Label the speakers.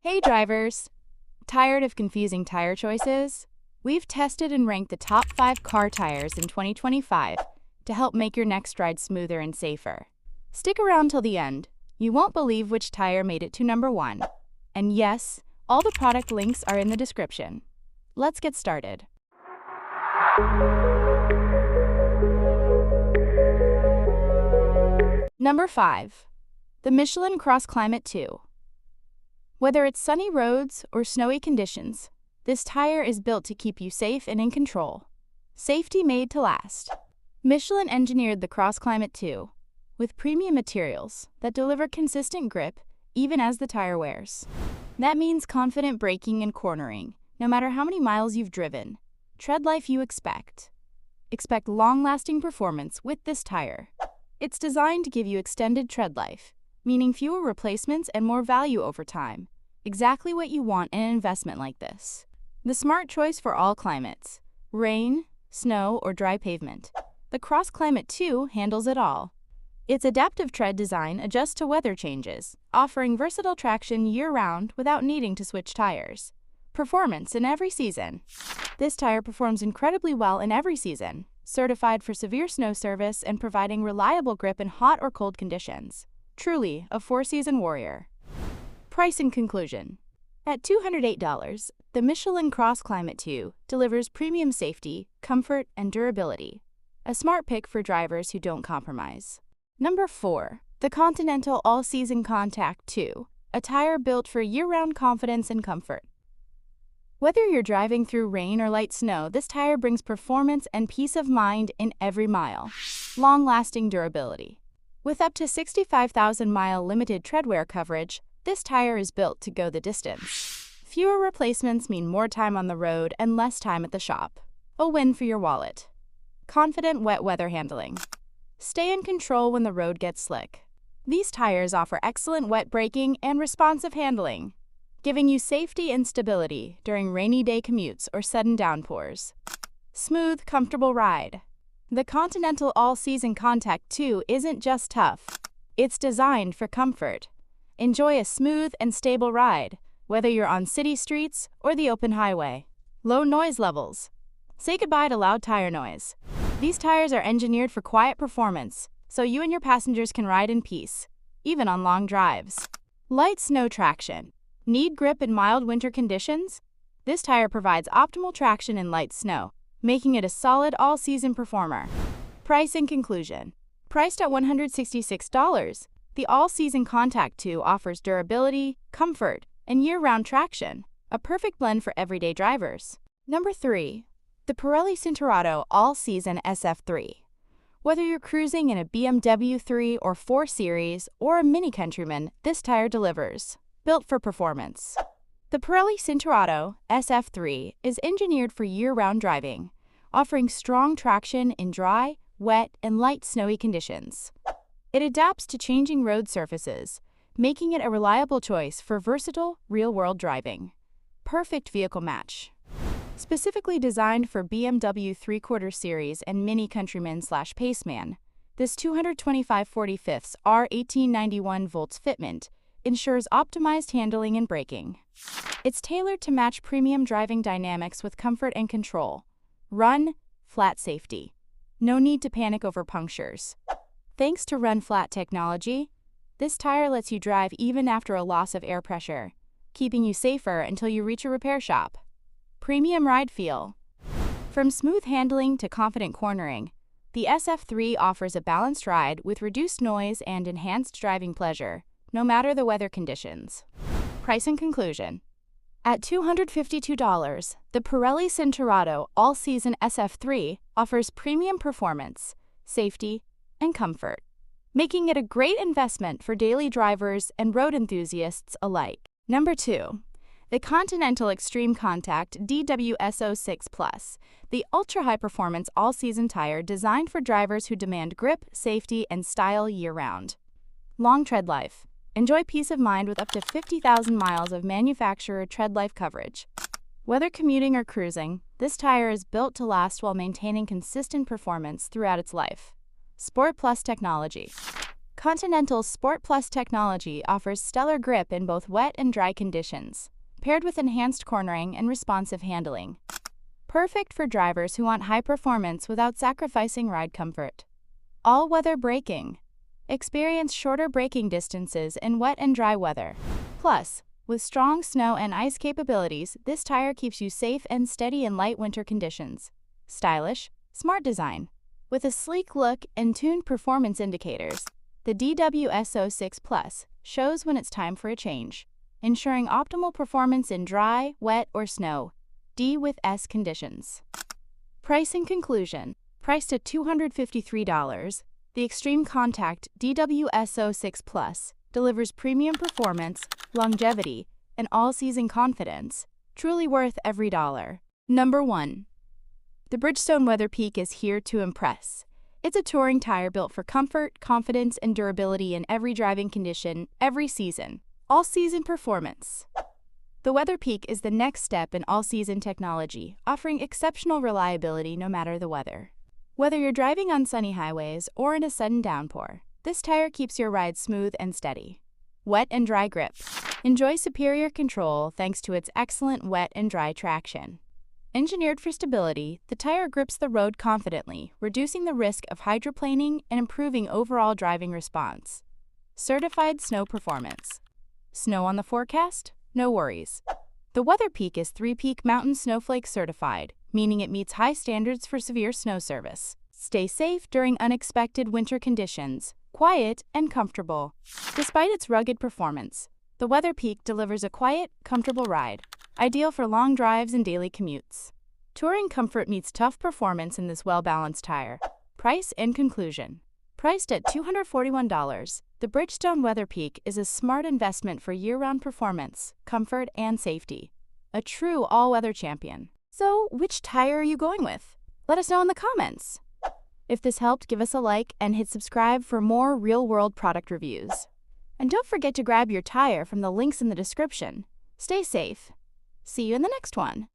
Speaker 1: Hey drivers! Tired of confusing tire choices? We've tested and ranked the top 5 car tires in 2025 to help make your next ride smoother and safer. Stick around till the end. You won't believe which tire made it to number 1. And yes, all the product links are in the description. Let's get started. Number 5. The Michelin CrossClimate 2. Whether it's sunny roads or snowy conditions, this tire is built to keep you safe and in control. Safety made to last. Michelin engineered the CrossClimate 2 with premium materials that deliver consistent grip even as the tire wears. That means confident braking and cornering, no matter how many miles you've driven. Tread life you expect. Expect long-lasting performance with this tire. It's designed to give you extended tread life, meaning fewer replacements and more value over time. Exactly what you want in an investment like this. The smart choice for all climates: rain, snow, or dry pavement. The CrossClimate 2 handles it all. Its adaptive tread design adjusts to weather changes, offering versatile traction year-round without needing to switch tires. Performance in every season. This tire performs incredibly well in every season, certified for severe snow service and providing reliable grip in hot or cold conditions. Truly a 4-season warrior. Price and conclusion. At $208, the Michelin CrossClimate 2 delivers premium safety, comfort, and durability. A smart pick for drivers who don't compromise. Number 4. The Continental AllSeasonContact 2, a tire built for year-round confidence and comfort. Whether you're driving through rain or light snow, this tire brings performance and peace of mind in every mile. Long-lasting durability. With up to 65,000-mile limited treadwear coverage, this tire is built to go the distance. Fewer replacements mean more time on the road and less time at the shop. A win for your wallet. Confident wet weather handling. Stay in control when the road gets slick. These tires offer excellent wet braking and responsive handling, giving you safety and stability during rainy day commutes or sudden downpours. Smooth, comfortable ride. The Continental AllSeasonContact 2 isn't just tough. It's designed for comfort. Enjoy a smooth and stable ride, whether you're on city streets or the open highway. Low noise levels. Say goodbye to loud tire noise. These tires are engineered for quiet performance, so you and your passengers can ride in peace, even on long drives. Light snow traction. Need grip in mild winter conditions? This tire provides optimal traction in light snow, making it a solid all-season performer. Price and conclusion. Priced at $166, the AllSeasonContact 2 offers durability, comfort, and year-round traction, a perfect blend for everyday drivers. Number 3. The Pirelli Cinturato All-Season SF3. Whether you're cruising in a BMW 3 or 4 Series or a Mini Countryman, this tire delivers. Built for performance. The Pirelli Cinturato SF3 is engineered for year-round driving, offering strong traction in dry, wet, and light snowy conditions. It adapts to changing road surfaces, making it a reliable choice for versatile, real-world driving. Perfect vehicle match. Specifically designed for BMW 3/4 Series and Mini Countryman/Paceman, this 225/45 R1891 volts fitment ensures optimized handling and braking. It's tailored to match premium driving dynamics with comfort and control. Run, flat safety. No need to panic over punctures. Thanks to Run Flat technology, this tire lets you drive even after a loss of air pressure, keeping you safer until you reach a repair shop. Premium ride feel. From smooth handling to confident cornering, the SF3 offers a balanced ride with reduced noise and enhanced driving pleasure, no matter the weather conditions. Price and conclusion. At $252, the Pirelli Cinturato All-Season SF3 offers premium performance, safety, and comfort, making it a great investment for daily drivers and road enthusiasts alike. Number 2. The Continental ExtremeContact DWS06 Plus, the ultra-high-performance all-season tire designed for drivers who demand grip, safety, and style year-round. Long tread life. Enjoy peace of mind with up to 50,000 miles of manufacturer tread life coverage. Whether commuting or cruising, this tire is built to last while maintaining consistent performance throughout its life. Sport Plus technology. Continental's Sport Plus technology offers stellar grip in both wet and dry conditions, paired with enhanced cornering and responsive handling. Perfect for drivers who want high performance without sacrificing ride comfort. All-weather braking. Experience shorter braking distances in wet and dry weather. Plus, with strong snow and ice capabilities, this tire keeps you safe and steady in light winter conditions. Stylish, smart design. With a sleek look and tuned performance indicators, the DWS06 Plus shows when it's time for a change, ensuring optimal performance in dry, wet, or snow, D with S conditions. Price and conclusion. Priced at $253, the ExtremeContact DWS06 Plus delivers premium performance, longevity, and all-season confidence, truly worth every dollar. Number 1. The Bridgestone WeatherPeak is here to impress. It's a touring tire built for comfort, confidence, and durability in every driving condition, every season. All-season performance. The WeatherPeak is the next step in all-season technology, offering exceptional reliability no matter the weather. Whether you're driving on sunny highways or in a sudden downpour, this tire keeps your ride smooth and steady. Wet and dry grip. Enjoy superior control thanks to its excellent wet and dry traction. Engineered for stability, the tire grips the road confidently, reducing the risk of hydroplaning and improving overall driving response. Certified snow performance. Snow on the forecast? No worries. The WeatherPeak is 3-Peak Mountain Snowflake certified, meaning it meets high standards for severe snow service. Stay safe during unexpected winter conditions, quiet and comfortable. Despite its rugged performance, the WeatherPeak delivers a quiet, comfortable ride, ideal for long drives and daily commutes. Touring comfort meets tough performance in this well-balanced tire. Price and conclusion. Priced at $241, the Bridgestone WeatherPeak is a smart investment for year-round performance, comfort, and safety. A true all-weather champion. So, which tire are you going with? Let us know in the comments. If this helped, give us a like and hit subscribe for more real-world product reviews. And don't forget to grab your tire from the links in the description. Stay safe. See you in the next one.